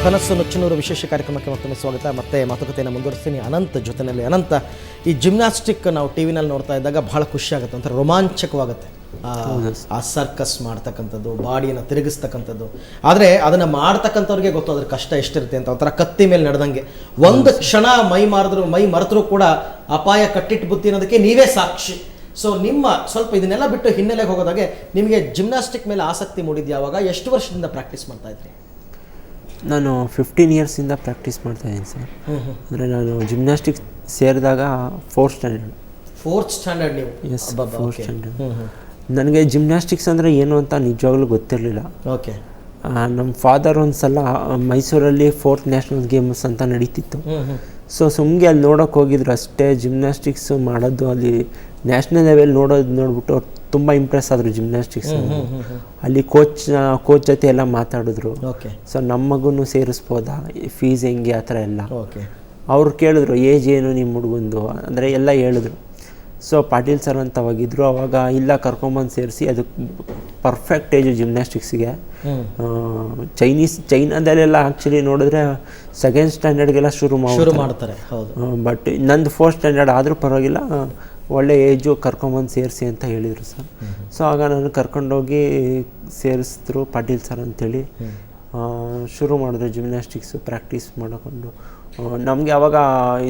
ಕನಸು ನುಚ್ಚನೂರು ವಿಶೇಷ ಕಾರ್ಯಕ್ರಮಕ್ಕೆ ಮತ್ತೊಮ್ಮೆ ಸ್ವಾಗತ. ಮತ್ತೆ ಮಾತುಕತೆಯನ್ನು ಮುಂದುವರಿಸ್ತೀನಿ ಅನಂತ್ ಜೊತೆಯಲ್ಲಿ. ಅನಂತ, ಈ ಜಿಮ್ನಾಸ್ಟಿಕ್ ನಾವು ಟಿ ವಿನಲ್ಲಿ ನೋಡ್ತಾ ಇದ್ದಾಗ ಬಹಳ ಖುಷಿ ಆಗುತ್ತೆ, ಒಂಥರ ರೋಮಾಂಚಕವಾಗುತ್ತೆ. ಆ ಸರ್ಕಸ್ ಮಾಡ್ತಕ್ಕಂಥದ್ದು, ಬಾಡಿಯನ್ನು ತಿರುಗಿಸ್ತಕ್ಕಂಥದ್ದು. ಆದರೆ ಅದನ್ನು ಮಾಡ್ತಕ್ಕಂಥವ್ರಿಗೆ ಗೊತ್ತು ಅದ್ರ ಕಷ್ಟ ಎಷ್ಟಿರುತ್ತೆ ಅಂತ. ಒಂಥರ ಕತ್ತಿ ಮೇಲೆ ನಡೆದಂಗೆ ಒಂದು ಕ್ಷಣ ಮೈ ಮರೆತರೂ ಕೂಡ ಅಪಾಯ ಕಟ್ಟಿಟ್ಟು ಬುತ್ತಿ ಅನ್ನೋದಕ್ಕೆ ನೀವೇ ಸಾಕ್ಷಿ. ಸೊ ನಿಮ್ಮ ಸ್ವಲ್ಪ ಇದನ್ನೆಲ್ಲ ಬಿಟ್ಟು ಹಿನ್ನೆಲೆಗೆ ಹೋಗೋದಾಗೆ ನಿಮಗೆ ಜಿಮ್ನಾಸ್ಟಿಕ್ ಮೇಲೆ ಆಸಕ್ತಿ ಮೂಡಿದ್ದು ಯಾವಾಗ, ಎಷ್ಟು ವರ್ಷದಿಂದ ಪ್ರಾಕ್ಟೀಸ್ ಮಾಡ್ತಾ ಇದ್ರಿ? ನಾನು 15 ಇಯರ್ಸಿಂದ ಪ್ರಾಕ್ಟೀಸ್ ಮಾಡ್ತಾಯಿದ್ದೀನಿ ಸರ್. ಅಂದರೆ ನಾನು ಜಿಮ್ನಾಸ್ಟಿಕ್ಸ್ ಸೇರಿದಾಗ ಫೋರ್ತ್ ಸ್ಟ್ಯಾಂಡರ್ಡ್ ನೀವು? Yes, fourth standard. ನನಗೆ ಜಿಮ್ನಾಸ್ಟಿಕ್ಸ್ ಅಂದರೆ ಏನು ಅಂತ ನಿಜವಾಗ್ಲೂ ಗೊತ್ತಿರಲಿಲ್ಲ. ಓಕೆ. ನಮ್ಮ ಫಾದರ್ ಒಂದು ಸಲ ಮೈಸೂರಲ್ಲಿ 4th ನ್ಯಾಷನಲ್ ಗೇಮ್ಸ್ ಅಂತ ನಡೀತಿತ್ತು. ಸೊ ಸುಮ್ಮನೆ ಅಲ್ಲಿ ನೋಡೋಕೆ ಹೋಗಿದ್ರು ಅಷ್ಟೇ. ಜಿಮ್ನಾಸ್ಟಿಕ್ಸ್ ಮಾಡೋದು ಅಲ್ಲಿ ನ್ಯಾಷನಲ್ ಲೆವೆಲ್ ನೋಡ್ಬಿಟ್ಟು ಅವ್ರು ತುಂಬ ಇಂಪ್ರೆಸ್ ಆದರು ಜಿಮ್ನಾಸ್ಟಿಕ್ಸ್. ಅಲ್ಲಿ ಕೋಚ್ ಜೊತೆ ಎಲ್ಲ ಮಾತಾಡಿದ್ರು. ಸೊ ನಮ್ಮ ಮಗುನು ಸೇರಿಸ್ಬೋದಾ, ಫೀಸ್ ಹೆಂಗೆ, ಆ ಥರ ಎಲ್ಲ ಅವ್ರು ಕೇಳಿದ್ರು. ಏಜ್ ಏನು ನಿಮ್ಮ ಹುಡುಗಂದು ಅಂದರೆ ಎಲ್ಲ ಹೇಳಿದ್ರು. ಸೊ ಪಾಟೀಲ್ ಸರ್ ಅಂತ ಅವಾಗಿದ್ರು. ಅವಾಗ ಇಲ್ಲ ಕರ್ಕೊಂಬಂದು ಸೇರಿಸಿ, ಅದು ಪರ್ಫೆಕ್ಟ್ ಏಜು ಜಿಮ್ನಾಸ್ಟಿಕ್ಸಿಗೆ. ಚೈನಾದಲ್ಲೆಲ್ಲ ಆ್ಯಕ್ಚುಲಿ ನೋಡಿದ್ರೆ 2nd ಸ್ಟ್ಯಾಂಡರ್ಡ್ಗೆಲ್ಲ ಶುರು ಮಾಡ್ತಾರೆ. ಬಟ್ ನಂದು 4th ಸ್ಟ್ಯಾಂಡರ್ಡ್ ಆದರೂ ಪರವಾಗಿಲ್ಲ, ಒಳ್ಳೆ ಏಜು, ಕರ್ಕೊಂಬಂದು ಸೇರಿಸಿ ಅಂತ ಹೇಳಿದರು ಸರ್. ಸೊ ಆಗ ನಾನು ಕರ್ಕೊಂಡೋಗಿ ಸೇರಿಸಿದ್ರು ಪಾಟೀಲ್ ಸರ್ ಅಂಥೇಳಿ. ಶುರು ಮಾಡಿದ್ರು ಜಿಮ್ನಾಸ್ಟಿಕ್ಸು ಪ್ರಾಕ್ಟೀಸ್ ಮಾಡಿಕೊಂಡು. ನಮಗೆ ಅವಾಗ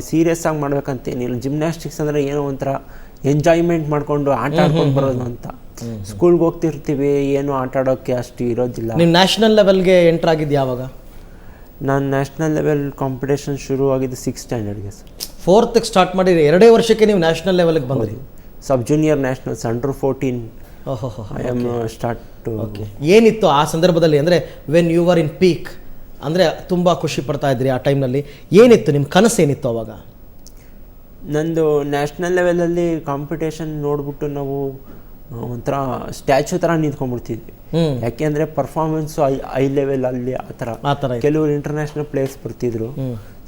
ಸೀರಿಯಸ್ ಆಗಿ ಮಾಡ್ಬೇಕಂತೇನಿಲ್ಲ. ಜಿಮ್ನಾಸ್ಟಿಕ್ಸ್ ಅಂದರೆ ಏನೋ ಒಂಥರ ಎಂಜಾಯ್ಮೆಂಟ್ ಮಾಡಿಕೊಂಡು ಆಟ ಆಡ್ಕೊಂಡು ಬರೋದು ಅಂತ. ಸ್ಕೂಲ್ಗೆ ಹೋಗ್ತಿರ್ತೀವಿ, ಏನು ಆಟ ಆಡೋಕ್ಕೆ ಅಷ್ಟು ಇರೋದಿಲ್ಲ. ನೀವು ನ್ಯಾಷನಲ್ ಲೆವೆಲ್ಗೆ ಎಂಟ್ರ್ ಆಗಿದ್ದು ಯಾವಾಗ? ನಾನು ನ್ಯಾಷನಲ್ ಲೆವೆಲ್ ಕಾಂಪಿಟೇಷನ್ ಶುರು ಆಗಿದ್ದು 6th ಸ್ಟ್ಯಾಂಡರ್ಡ್ಗೆ ಸರ್. 4th ಸ್ಟಾರ್ಟ್ ಮಾಡಿ 2 ವರ್ಷಕ್ಕೆ ನೀವು ನ್ಯಾಷನಲ್ ಲೆವೆಲ್ಗೆ ಬಂದ್ರಿ? Sub junior nationals under 14 I am start. Okay. ಏನಿತ್ತು ಆ ಸಂದರ್ಭದಲ್ಲಿ, ಅಂದರೆ when you are in peak, ಅಂದರೆ ತುಂಬ ಖುಷಿ ಪಡ್ತಾ ಇದ್ರಿ ಆ ಟೈಮ್ನಲ್ಲಿ, ಏನಿತ್ತು ನಿಮ್ಮ ಕನಸು, ಏನಿತ್ತು ಅವಾಗ? ನಂದು ನ್ಯಾಷನಲ್ ಲೆವೆಲಲ್ಲಿ ಕಾಂಪಿಟೇಷನ್ ನೋಡ್ಬಿಟ್ಟು ನಾವು ಒಂಥರ ಸ್ಟ್ಯಾಚ್ಯೂ ಥರ ನಿಂತ್ಕೊಂಡ್ಬಿಡ್ತಿದ್ವಿ. ಯಾಕೆಂದರೆ ಪರ್ಫಾರ್ಮೆನ್ಸು ಐ ಲೆವೆಲ್ ಅಲ್ಲಿ ಆ ಥರ. ಕೆಲವರು ಇಂಟರ್ನ್ಯಾಷನಲ್ ಪ್ಲೇಯರ್ಸ್ ಬರ್ತಿದ್ರು,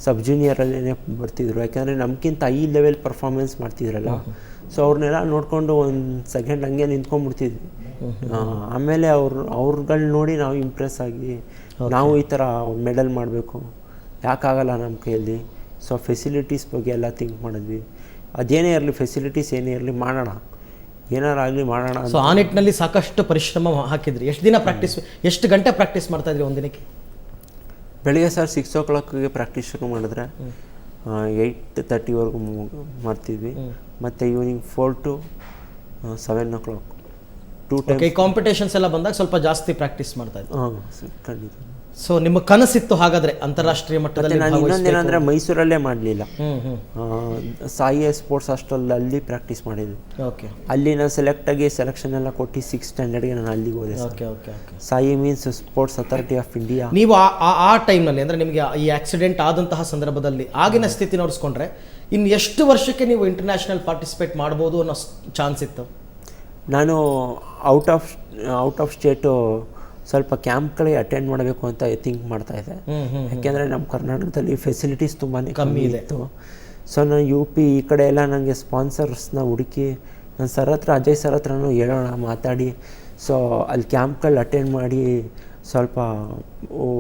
ಸಬ್ ಜೂನಿಯರಲ್ಲೇ ಬರ್ತಿದ್ರು. ಯಾಕೆಂದರೆ ನಮ್ಗಿಂತ ಐ ಲೆವೆಲ್ ಪರ್ಫಾರ್ಮೆನ್ಸ್ ಮಾಡ್ತಿದ್ರಲ್ಲ. ಸೊ ಅವ್ರನ್ನೆಲ್ಲ ನೋಡಿಕೊಂಡು ಒಂದು ಸೆಕೆಂಡ್ ಹಂಗೆ ನಿಂತ್ಕೊಂಡ್ಬಿಡ್ತಿದ್ವಿ. ಆಮೇಲೆ ಅವ್ರುಗಳನ್ನ ನೋಡಿ ನಾವು ಇಂಪ್ರೆಸ್ ಆಗಿ ನಾವು ಈ ಥರ ಮೆಡಲ್ ಮಾಡಬೇಕು, ಯಾಕಾಗಲ್ಲ ನಮ್ಮ ಕೈಯಲ್ಲಿ. ಸೊ ಫೆಸಿಲಿಟೀಸ್ ಬಗ್ಗೆ ಎಲ್ಲ ಥಿಂಕ್ ಮಾಡಿದ್ವಿ. ಅದೇನೇ ಇರಲಿ, ಫೆಸಿಲಿಟೀಸ್ ಏನೇ ಇರಲಿ, ಮಾಡೋಣ, ಏನಾರಾಗಲಿ ಮಾಡೋಣ. ಸೊ ಆ ನಿಟ್ಟಿನಲ್ಲಿ ಸಾಕಷ್ಟು ಪರಿಶ್ರಮ ಹಾಕಿದ್ರಿ. ಎಷ್ಟು ದಿನ ಪ್ರಾಕ್ಟೀಸ್, ಎಷ್ಟು ಗಂಟೆ ಪ್ರಾಕ್ಟೀಸ್ ಮಾಡ್ತಾ ಇದ್ರಿ ಒಂದಿನಕ್ಕೆ? ಬೆಳಿಗ್ಗೆ ಸರ್ 6 o'clockಗೆ ಪ್ರಾಕ್ಟೀಸ್ ಶುರು ಮಾಡಿದ್ರೆ 8:30ವರೆಗೂ ಮಾಡ್ತಿದ್ವಿ. ಮತ್ತು evening 4 to 7 o'clock 2 times. Competitions ಎಲ್ಲ ಬಂದಾಗ ಸ್ವಲ್ಪ ಜಾಸ್ತಿ ಪ್ರಾಕ್ಟೀಸ್ ಮಾಡ್ತಾ ಇದ್ವಿ. ಖಂಡಿತ. ಸೊ ನಿಮ್ಮ ಕನಸಿತ್ತು ಹಾಗಾದ್ರೆ ಅಂತಾರಾಷ್ಟ್ರೀಯ ಮಟ್ಟದಲ್ಲಿ? ನಾನು ಇನ್ನೊಂದೇನಂದರೆ ಮೈಸೂರಲ್ಲೇ ಮಾಡಲಿಲ್ಲ, ಸಾಯಿ ಸ್ಪೋರ್ಟ್ಸ್ ಹಾಸ್ಟೆಲ್ ಅಲ್ಲಿ ಪ್ರಾಕ್ಟೀಸ್ ಮಾಡಿದ್ವಿ. ಓಕೆ. ಅಲ್ಲಿ ನಾನು ಸೆಲೆಕ್ಷನ್ ಎಲ್ಲ ಕೊಟ್ಟು 6th ಸ್ಟ್ಯಾಂಡರ್ಡ್ಗೆ ನಾನು ಅಲ್ಲಿಗೆ ಹೋದೆ. Sai means sports authority of India. ನೀವು ಆ ಟೈಮ್ನಲ್ಲಿ, ಅಂದರೆ ನಿಮಗೆ ಈ ಆಕ್ಸಿಡೆಂಟ್ ಆದಂತಹ ಸಂದರ್ಭದಲ್ಲಿ ಆಗಿನ ಸ್ಥಿತಿ ನೋಡಿಸ್ಕೊಂಡ್ರೆ ಇನ್ನು ಎಷ್ಟು ವರ್ಷಕ್ಕೆ ನೀವು ಇಂಟರ್ನ್ಯಾಷನಲ್ ಪಾರ್ಟಿಸಿಪೇಟ್ ಮಾಡ್ಬೋದು ಅನ್ನೋ ಚಾನ್ಸ್ ಇತ್ತು? ನಾನು ಔಟ್ ಆಫ್ ಸ್ಟೇಟು ಸ್ವಲ್ಪ ಕ್ಯಾಂಪ್ಗಳಿಗೆ ಅಟೆಂಡ್ ಮಾಡಬೇಕು ಅಂತ ಥಿಂಕ್ ಮಾಡ್ತಾಯಿದ್ದೆ. ಯಾಕೆಂದರೆ ನಮ್ಮ ಕರ್ನಾಟಕದಲ್ಲಿ ಫೆಸಿಲಿಟೀಸ್ ತುಂಬಾ ಕಮ್ಮಿ ಇತ್ತು. ಸೊ ನಾನು UP ಈ ಕಡೆ ಎಲ್ಲ ನನಗೆ ಸ್ಪಾನ್ಸರ್ಸ್ನ ಹುಡುಕಿ ನನ್ನ ಅಜಯ್ ಸರ್ ಹತ್ರನೂ ಹೇಳೋಣ ಮಾತಾಡಿ, ಸೊ ಅಲ್ಲಿ ಕ್ಯಾಂಪ್ಗಳು ಅಟೆಂಡ್ ಮಾಡಿ ಸ್ವಲ್ಪ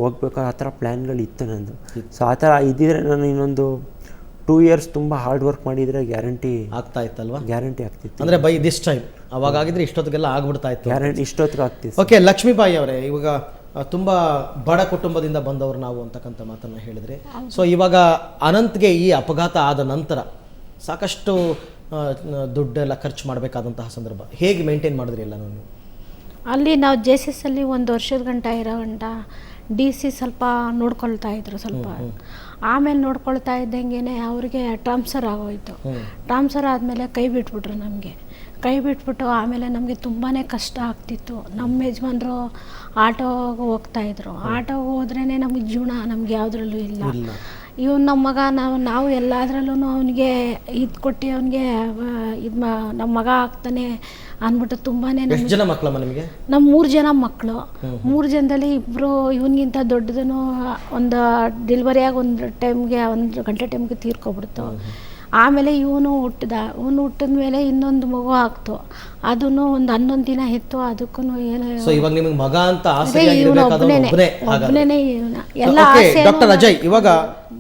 ಹೋಗ್ಬೇಕು, ಆ ಥರ ಪ್ಲ್ಯಾನ್ಗಳಿತ್ತು ನಂದು. ಸೊ ಆ ಥರ ಇದ್ದಿದ್ರೆ ನಾನು ಇನ್ನೊಂದು 2 years ತುಂಬ ಹಾರ್ಡ್ ವರ್ಕ್ ಮಾಡಿದರೆ ಗ್ಯಾರಂಟಿ ಆಗ್ತಾ ಇತ್ತಲ್ವಾ? ಗ್ಯಾರಂಟಿ ಆಗ್ತಿತ್ತು. ಅಂದರೆ ಬೈ ದಿಸ್ ಟೈಮ್ ಅವಾಗಾಗಿದ್ರೆ ಇಷ್ಟೊತ್ತಿಗೆಲ್ಲ ಆಗ್ಬಿಡ್ತಾ ಇತ್ತು. ಗ್ಯಾರಂಟಿ ಇಷ್ಟೊತ್ತಿಗೆ ಆಗ್ತಿತ್ತು. ಓಕೆ. ಲಕ್ಷ್ಮೀಬಾಯಿ ಅವರೇ, ಇವಾಗ ತುಂಬ ಬಡ ಕುಟುಂಬದಿಂದ ಬಂದವರು ನಾವು ಅಂತಕ್ಕಂಥ ಮಾತನ್ನು ಹೇಳಿದ್ರಿ. ಸೊ ಇವಾಗ ಅನಂತ್ಗೆ ಈ ಅಪಘಾತ ಆದ ನಂತರ ಸಾಕಷ್ಟು ದುಡ್ಡೆಲ್ಲ ಖರ್ಚು ಮಾಡಬೇಕಾದಂತಹ ಸಂದರ್ಭ, ಹೇಗೆ ಮೇಂಟೈನ್ ಮಾಡಿದ್ರಿ ಎಲ್ಲ? ನಾನು ಅಲ್ಲಿ ನಾವು JCS ಅಲ್ಲಿ 1 ವರ್ಷದ ಇರೋ ಗಂಟ DC ಸ್ವಲ್ಪ ನೋಡ್ಕೊಳ್ತಾ ಇದ್ರು ಸ್ವಲ್ಪ. ಆಮೇಲೆ ನೋಡ್ಕೊಳ್ತಾ ಇದ್ದಂಗೆ ಅವ್ರಿಗೆ ಟ್ರಾನ್ಸ್ಫರ್ ಆಗೋಯ್ತು. ಟ್ರಾನ್ಸ್ಫರ್ ಆದಮೇಲೆ ಕೈ ಬಿಟ್ಬಿಟ್ಟು ಆಮೇಲೆ ನಮಗೆ ತುಂಬಾ ಕಷ್ಟ ಆಗ್ತಿತ್ತು. ನಮ್ಮ ಯಜಮಾನ್ರು ಆಟೋಗೆ ಹೋಗ್ತಾಯಿದ್ರು. ಆಟೋಗೆ ಹೋದ್ರೇ ನಮಗೆ ಜೀವನ, ನಮ್ಗೆ ಯಾವುದ್ರಲ್ಲೂ ಇಲ್ಲ. ಇವನು ನಮ್ಮ ಮಗ, ನಾವು ಎಲ್ಲದರಲ್ಲೂ ಅವನಿಗೆ ಇದು ಕೊಟ್ಟು ಅವನಿಗೆ ನಮ್ಮ ಮಗ ಆಗ್ತಾನೆ ಅಂದ್ಬಿಟ್ಟು ತುಂಬಾ. ಎಷ್ಟು ಜನ ಮಕ್ಕಳಮ್ಮ ನಿಮಗೆ? ನಮ್ಮ 3 ಜನ ಮಕ್ಕಳು. 3 ಜನದಲ್ಲಿ ಇಬ್ಬರು ಇವನಿಗಿಂತ ದೊಡ್ಡದನ್ನು ಒಂದು ಡೆಲಿವರಿಯಾಗಿ 1 ಗಂಟೆ ಟೈಮ್ಗೆ ತೀರ್ಕೊಬಿಡ್ತು. ಆಮೇಲೆ ಇವನು ಹುಟ್ಟಿದ ಮೇಲೆ ಇನ್ನೊಂದು ಮಗು ಆಗ್ತು, ಅದನ್ನು ಒಂದು 11 ದಿನ ಇತ್ತು, ಅದಕ್ಕೂ ಏನೋ ಸೊ ಇವಾಗ ನಿಮಗೆ ಮಗ ಅಂತ ಆಸೆ ಒಬ್ಬನೇ ಎಲ್ಲ ಡಾಕ್ಟರ್ ಅಜಯ್, ಇವಾಗ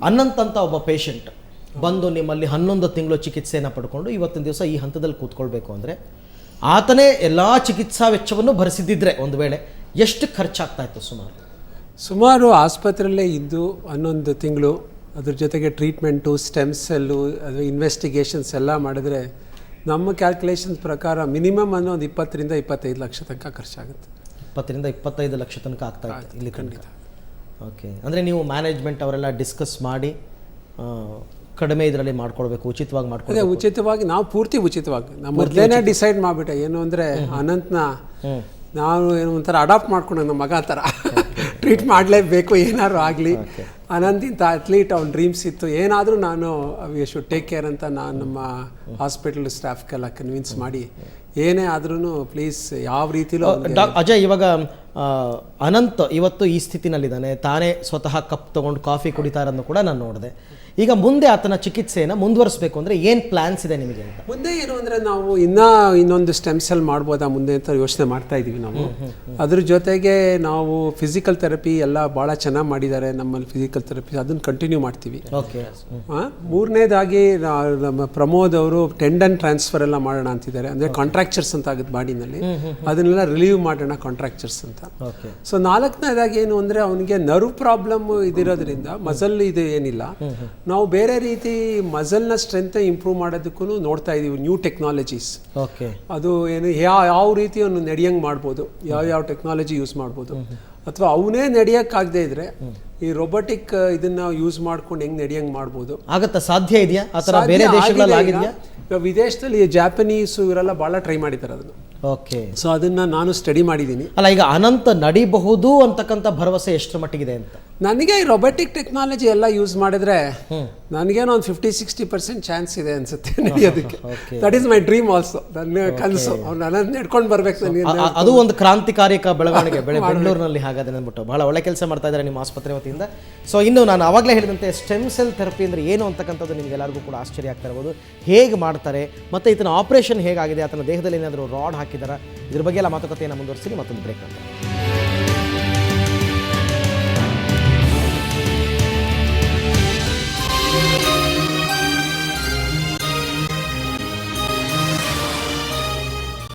ಅನಂತ್ ಅಂತ ಒಬ್ಬ ಪೇಷಂಟ್ ಬಂದು ನಿಮ್ಮಲ್ಲಿ 11 ತಿಂಗಳು ಚಿಕಿತ್ಸೆಯನ್ನು ಪಡ್ಕೊಂಡು ಇವತ್ತಿನ ದಿವಸ ಈ ಹಂತದಲ್ಲಿ ಕೂತ್ಕೊಳ್ಬೇಕು ಅಂದರೆ ಆತನೇ ಎಲ್ಲ ಚಿಕಿತ್ಸಾ ವೆಚ್ಚವನ್ನು ಭರಿಸಿದ್ದಿದ್ರೆ ಒಂದು ವೇಳೆ ಎಷ್ಟು ಖರ್ಚಾಗ್ತಾ ಇತ್ತು? ಸುಮಾರು ಆಸ್ಪತ್ರೆಯಲ್ಲೇ ಇದ್ದು 11 ತಿಂಗಳು, ಅದ್ರ ಜೊತೆಗೆ ಟ್ರೀಟ್ಮೆಂಟು, ಸ್ಟೆಮ್ ಸೆಲ್ಲು, ಅದು ಇನ್ವೆಸ್ಟಿಗೇಷನ್ಸ್ ಎಲ್ಲ ಮಾಡಿದ್ರೆ ನಮ್ಮ ಕ್ಯಾಲ್ಕುಲೇಷನ್ಸ್ ಪ್ರಕಾರ ಮಿನಿಮಮ್ ಅನ್ನೋ ಒಂದು 20 ರಿಂದ 25 ಲಕ್ಷ ತನಕ ಖರ್ಚಾಗುತ್ತೆ. 20 ರಿಂದ 25 ಲಕ್ಷ ತನಕ ಆಗ್ತಾ ಇತ್ತು ಇಲ್ಲಿ ಖಂಡಿತ. ಓಕೆ, ಅಂದರೆ ನೀವು ಮ್ಯಾನೇಜ್ಮೆಂಟ್ ಅವರೆಲ್ಲ ಡಿಸ್ಕಸ್ ಮಾಡಿ ಕಡಿಮೆ ಇದರಲ್ಲಿ ಮಾಡ್ಕೊಳ್ಬೇಕು, ಉಚಿತವಾಗಿ ಮಾಡ್ಕೊಳ್ಳಿ. ಅದೇ ಉಚಿತವಾಗಿ, ನಾವು ಪೂರ್ತಿ ಉಚಿತವಾಗಿ ನಾವು ಮೊದಲೇನೆ ಡಿಸೈಡ್ ಮಾಡಿಬಿಟ್ಟೆ. ಏನು ಅಂದರೆ ಅನಂತ್ನ ನಾವು ಏನು ಒಂಥರ ಅಡಾಪ್ಟ್ ಮಾಡ್ಕೊಂಡು ನಮ್ಮ ಮಗ ಥರ ಟ್ರೀಟ್ ಮಾಡಲೇಬೇಕು, ಏನಾದ್ರು ಆಗಲಿ. ಅನಂತಿಂತ ಅಥ್ಲೀಟ್, ಅವ್ನ ಡ್ರೀಮ್ಸ್ ಇತ್ತು, ಏನಾದರೂ ನಾನು ವಿ ಶುಡ್ ಟೇಕ್ ಕೇರ್ ಅಂತ ನಾನು ನಮ್ಮ ಹಾಸ್ಪಿಟಲ್ ಸ್ಟಾಫ್ಗೆಲ್ಲ ಕನ್ವಿನ್ಸ್ ಮಾಡಿ ಏನೇ ಆದ್ರೂ ಪ್ಲೀಸ್ ಯಾವ ರೀತಿಲೂ. ಅಜಯ್, ಇವಾಗ ಅನಂತ್ ಇವತ್ತು ಈ ಸ್ಥಿತಿನಲ್ಲಿದ್ದಾನೆ, ತಾನೇ ಸ್ವತಃ ಕಪ್ ತೊಗೊಂಡು ಕಾಫಿ ಕುಡಿತಾ ಇರೋದನ್ನು ಕೂಡ ನಾನು ನೋಡಿದೆ. ಈಗ ಮುಂದೆ ಆತನ ಚಿಕಿತ್ಸೆಯನ್ನು ಮುಂದುವರಿಸಬೇಕು ಅಂದರೆ ಏನು ಪ್ಲ್ಯಾನ್ಸ್ ಇದೆ ನಿಮಗೆ ಅಂತ? ಮುಂದೆ ಏನು ಅಂದರೆ ನಾವು ಇನ್ನೊಂದು ಸ್ಟೆಮ್ ಸೆಲ್ ಮಾಡ್ಬೋದಾ ಮುಂದೆ ಅಂತ ಯೋಚನೆ ಮಾಡ್ತಾ ಇದ್ದೀವಿ ನಾವು. ಅದ್ರ ಜೊತೆಗೆ ನಾವು ಫಿಸಿಕಲ್ ಥೆರಪಿ ಎಲ್ಲ ಭಾಳ ಚೆನ್ನಾಗಿ ಮಾಡಿದ್ದಾರೆ ನಮ್ಮಲ್ಲಿ ಫಿಸಿಕಲ್ ಥೆರಪಿ, ಅದನ್ನು ಕಂಟಿನ್ಯೂ ಮಾಡ್ತೀವಿ. ಓಕೆ. ಮೂರನೇದಾಗಿ ನಮ್ಮ ಪ್ರಮೋದ್ ಅವರು ಟೆಂಡನ್ ಟ್ರಾನ್ಸ್ಫರ್ ಎಲ್ಲ ಮಾಡೋಣ ಅಂತಿದ್ದಾರೆ. ಅಂದರೆ ಕಾಂಟ್ರಾಕ್ಚರ್ಸ್ ಅಂತ ಆಗುತ್ತೆ ಬಾಡಿನಲ್ಲಿ, ಅದನ್ನೆಲ್ಲ ರಿಲೀವ್ ಮಾಡೋಣ ಕಾಂಟ್ರಾಕ್ಚರ್ಸ್ ಅಂತ. ಸೊ 4ನೇದಾಗಿ ಏನು ಅಂದರೆ ಅವನಿಗೆ ನರ್ವ್ ಪ್ರಾಬ್ಲಮ್ ಇದಿರೋದ್ರಿಂದ ಮಸಲ್ ಇದು ಏನಿಲ್ಲ, ನಾವು ಬೇರೆ ರೀತಿ ಮಸಲ್ನ ಸ್ಟ್ರೆಂತ್ ಇಂಪ್ರೂವ್ ಮಾಡೋದಕ್ಕೂ ನೋಡ್ತಾ ಇದೀವಿ ನ್ಯೂ ಟೆಕ್ನಾಲಜೀಸ್. ಓಕೆ. ಅದು ಏನು ಯಾವ ರೀತಿ ಅವನು ನಡೆಯಂಗೆ ಮಾಡ್ಬೋದು, ಯಾವ ಟೆಕ್ನಾಲಜಿ ಯೂಸ್ ಮಾಡ್ಬೋದು, ಅಥವಾ ಅವನೇ ನಡೆಯೋಕ್ಕಾಗದೇ ಇದ್ರೆ ಈ ರೋಬೋಟಿಕ್ ಇದನ್ನ ಯೂಸ್ ಮಾಡ್ಕೊಂಡು ಹೆಂಗ್ ನಡೆಯಂಗೆ ಮಾಡ್ಬೋದು. ಆಗತ್ತಾ? ಸಾಧ್ಯ ಇದೆಯಾ ಆ ಥರ? ಬೇರೆ ದೇಶಗಳಲ್ಲಿ ಆಗಿದೆಯಾ? ವಿದೇಶದಲ್ಲಿ ಜಾಪನೀಸು ಇವರೆಲ್ಲ ಭಾಳ ಟ್ರೈ ಮಾಡಿದ್ದಾರೆ ಅದನ್ನು. ಓಕೆ. ಸೊ ಅದನ್ನ ನಾನು ಸ್ಟಡಿ ಮಾಡಿದ್ದೀನಿ. ಅಲ್ಲ, ಈಗ ಅನಂತ ನಡಿಬಹುದು ಅಂತಕ್ಕಂಥ ಭರವಸೆ ಎಷ್ಟರ ಮಟ್ಟಿಗಿದೆ ಅಂತ? ನನಗೆ ಈ ರೊಬೊಟಿಕ್ ಟೆಕ್ನಾಲಜಿ ಎಲ್ಲ ಯೂಸ್ ಮಾಡಿದ್ರೆ ನನಗೇನೋ ಒಂದು 50-60% ಚಾನ್ಸ್ ಇದೆ ಅನ್ಸುತ್ತೆ ನಡೆಯೋದಕ್ಕೆ. That is my dream also, ನನ್ನ ಕನಸು. ಅವ್ನು ನಡ್ಕೊಂಡು ಬರ್ಬೇಕು ನನಗೆ. ಅದು ಒಂದು ಕ್ರಾಂತಿಕಾರಿಕ ಬೆಳವಣಿಗೆ ಬೆಂಗಳೂರಿನಲ್ಲಿ ಹಾಗಾದ್ರೆ ಅಂದ್ಬಿಟ್ಟು ಬಹಳ ಒಳ್ಳೆ ಕೆಲಸ ಮಾಡ್ತಾ ಇದ್ದಾರೆ ನಿಮ್ಮ ಆಸ್ಪತ್ರೆ ವತಿಯಿಂದ. ಸೊ ಇನ್ನು ನಾನು ಆವಾಗಲೇ ಹೇಳಿದಂತೆ ಸ್ಟೆಮ್ ಸೆಲ್ ಥೆರಪಿ ಅಂದರೆ ಏನು ಅಂತಕ್ಕಂಥದ್ದು ನಿಮಗೆಲ್ಲರಿಗೂ ಕೂಡ ಆಶ್ಚರ್ಯ ಆಗ್ತಾ ಇರ್ಬೋದು. ಹೇಗೆ ಮಾಡ್ತಾರೆ ಮತ್ತು ಇದನ್ನ ಆಪರೇಷನ್ ಹೇಗಾಗಿದೆ, ಆತನ ದೇಹದಲ್ಲಿ ಏನಾದರೂ ರಾಡ್ ಹಾಕಿದಾರ, ಇದ್ರ ಬಗ್ಗೆ ಎಲ್ಲ ಮಾತುಕತೆಯನ್ನು ಮುಂದುವರಿಸಿ ಮತ್ತೊಂದು ಬ್ರೇಕ್ ಅಂತ.